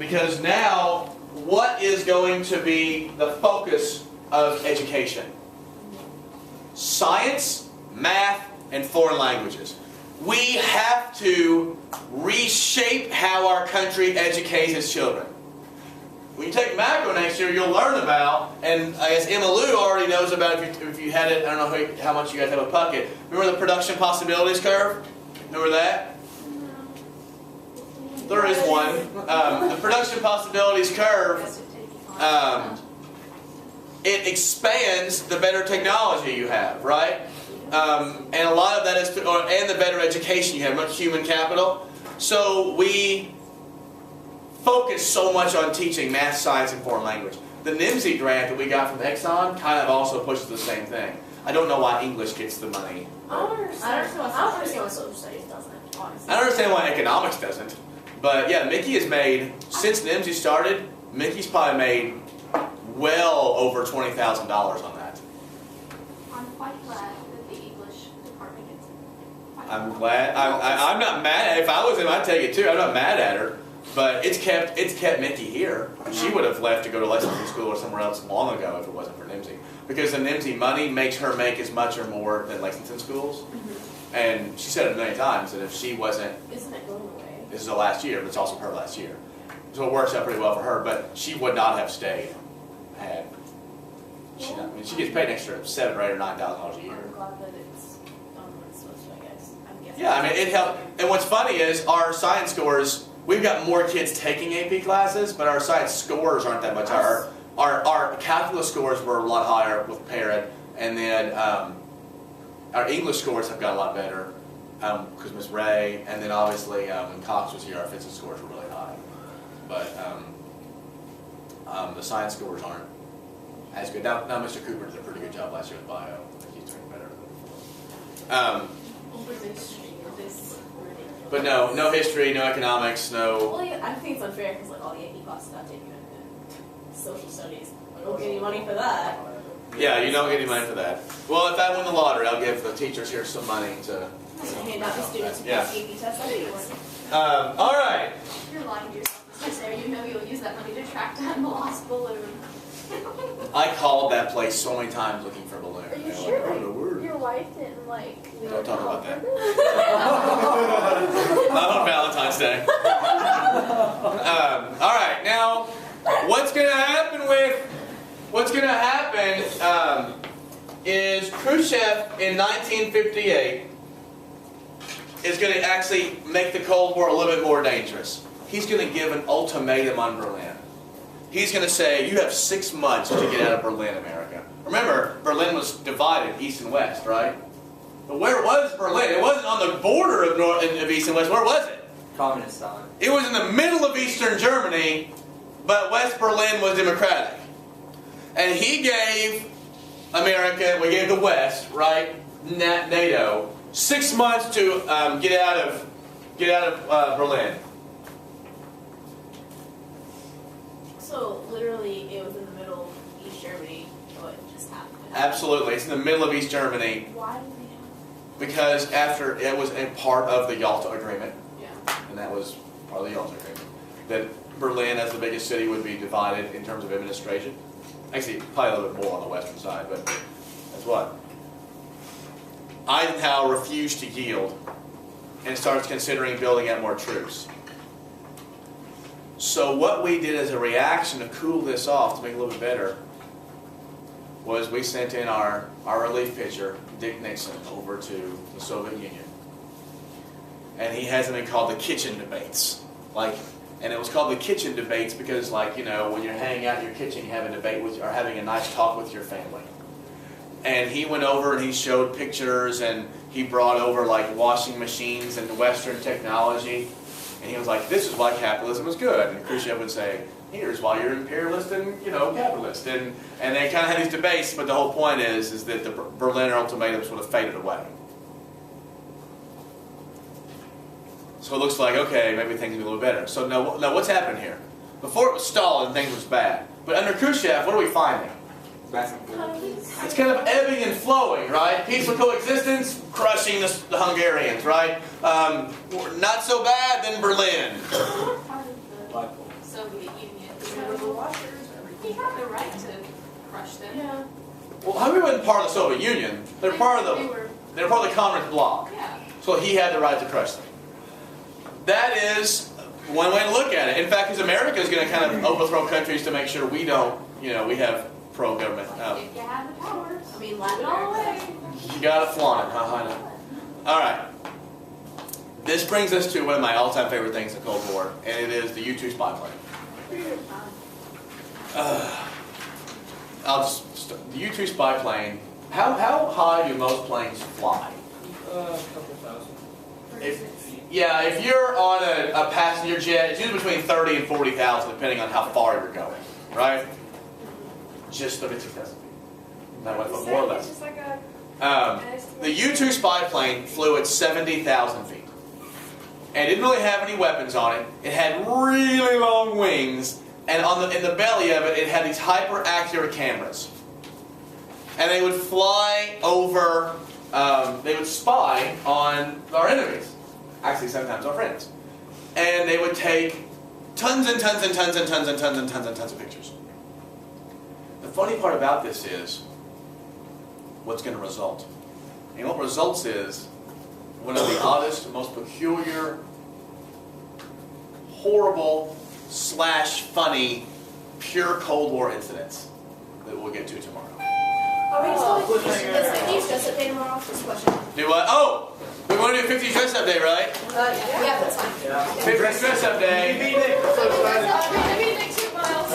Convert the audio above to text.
Because now, what is going to be the focus of education? Science, math, and foreign languages. We have to reshape how our country educates its children. When you take macro next year, you'll learn about, and I guess Emma Lou already knows about if you had it, I don't know how much you guys have a Puckett. Remember the production possibilities curve? Remember that? There is one. The production possibilities curve, it expands the better technology you have, right? And a lot of that is, and the better education you have, much human capital. So we focus so much on teaching math, science, and foreign language. The NIMSY grant that we got from Exxon kind of also pushes the same thing. I don't know why English gets the money. I don't understand why social studies doesn't, honestly. I don't understand why economics doesn't. But yeah, Mickey has made, since NIMSY started, Mickey's probably made well over $20,000 on that. I'm quite glad that the English department gets it. I'm glad. I'm not mad at it. If I was him, I'd take it too. I'm not mad at her. But it's kept Mickey here. She would have left to go to Lexington School or somewhere else long ago if it wasn't for NIMSY. Because the NIMSY money makes her make as much or more than Lexington schools. Mm-hmm. And she said it a million times that if she wasn't... Isn't it going away? This is the last year, but it's also her last year. So it works out pretty well for her. But she would not have stayed had she not. I mean, she gets paid an extra $7,000 or $8,000 or $9,000 a year. I'm glad that it's done what it's supposed to, I guess. I'm guessing. Yeah, I mean, it helped. And what's funny is our science scores... We've got more kids taking AP classes, but our science scores aren't that much higher. Our calculus scores were a lot higher with Parrott, and then our English scores have got a lot better because Ms. Ray, and then obviously when Cox was here, our physics scores were really high. But the science scores aren't as good. Now Mr. Cooper did a pretty good job last year with bio. He's doing better than before. But no history, no economics, no... Well, yeah, I think it's unfair because like all the AP classes got taken in social studies. I don't get any money for that. Yeah, you don't get any money for that. Well, if I win the lottery, I'll give the teachers here some money to... Hand out to students who pass the AP test anyways. All right. You're lying to yourself, Mr. Sarah. You know you'll use that money to track down the lost balloon. I called that place so many times looking for a balloon. Are you sure your wife didn't Don't talk about that. Not on Valentine's Day. All right, now what's going to happen is Khrushchev in 1958 is going to actually make the Cold War a little bit more dangerous. He's going to give an ultimatum on Berlin. He's going to say, you have 6 months to get out of Berlin, America. Remember, Berlin was divided east and west, right? But where was Berlin? It wasn't on the border of east and west. Where was it? Communist time. It was in the middle of eastern Germany, but West Berlin was democratic. And he gave America, we gave the West, right, NATO, 6 months to get out of Berlin. So literally, it was in the middle of East Germany. What just happened? Absolutely, it's in the middle of East Germany. Why did they have? Because after it was a part of the Yalta Agreement, Yeah. and that was part of the Yalta Agreement, that Berlin, as the biggest city, would be divided in terms of administration. Actually, probably a little bit more on the western side, but that's what. Eisenhower refused to yield and starts considering building out more troops. So what we did as a reaction to cool this off, to make it a little bit better, was we sent in our relief pitcher, Dick Nixon, over to the Soviet Union. And he has something called the kitchen debates. And it was called the kitchen debates because, when you're hanging out in your kitchen, you have a debate with, or having a nice talk with your family. And he went over and he showed pictures, and he brought over washing machines and Western technology. And he was like, this is why capitalism is good. And Khrushchev would say, here's why you're imperialist and, capitalist. And they kind of had these debates, but the whole point is that the Berliner ultimatum sort of faded away. So it looks like, okay, maybe things will be a little better. So now what's happened here? Before it was Stalin, things was bad. But under Khrushchev, what are we finding? It's kind of ebbing and flowing, right? Peaceful coexistence, crushing the Hungarians, right? Not so bad, then Berlin. What part of the Soviet Soviet Union. Remember the So washers, he everything. had the right to crush them. Yeah. Well, Hungary wasn't part of the Soviet Union. They're part of They the, were, they're part of the communist bloc. yeah. So he had the right to crush them. That is one way to look at it. In fact, because America is going to kind of overthrow countries to make sure we don't, you know, we have pro-government. If you have the power, I mean, Latin all America. away. You got to flaunt it, huh? I know. All right. This brings us to one of my all-time favorite things in the Cold War, and it is the U-2 spy plane. The U-2 spy plane. How high do most planes fly? A couple thousand. If you're on a passenger jet, it's usually between 30 and 40,000, depending on how far you're going, right? Just 36,000 feet. Not much, but more or less. It's just like a. The U-2 spy plane flew at 70,000 feet. And it didn't really have any weapons on it. It had really long wings, and in the belly of it, it had these hyper-accurate cameras. And they would fly over, they would spy on our enemies. Actually, sometimes our friends. And they would take tons and tons and tons and tons and tons and tons and tons of pictures. The funny part about this is what's going to result. And what results is one of the oddest, most peculiar, horrible, /funny, pure Cold War incidents that we'll get to tomorrow. Are we still doing the 50s dress up day tomorrow? Just a question. Do what? Oh! We want to do 50 dress up day, right? Yeah, that's fine. Yeah. 50 dress up day. You beat it. So excited. Maybe next 2 miles.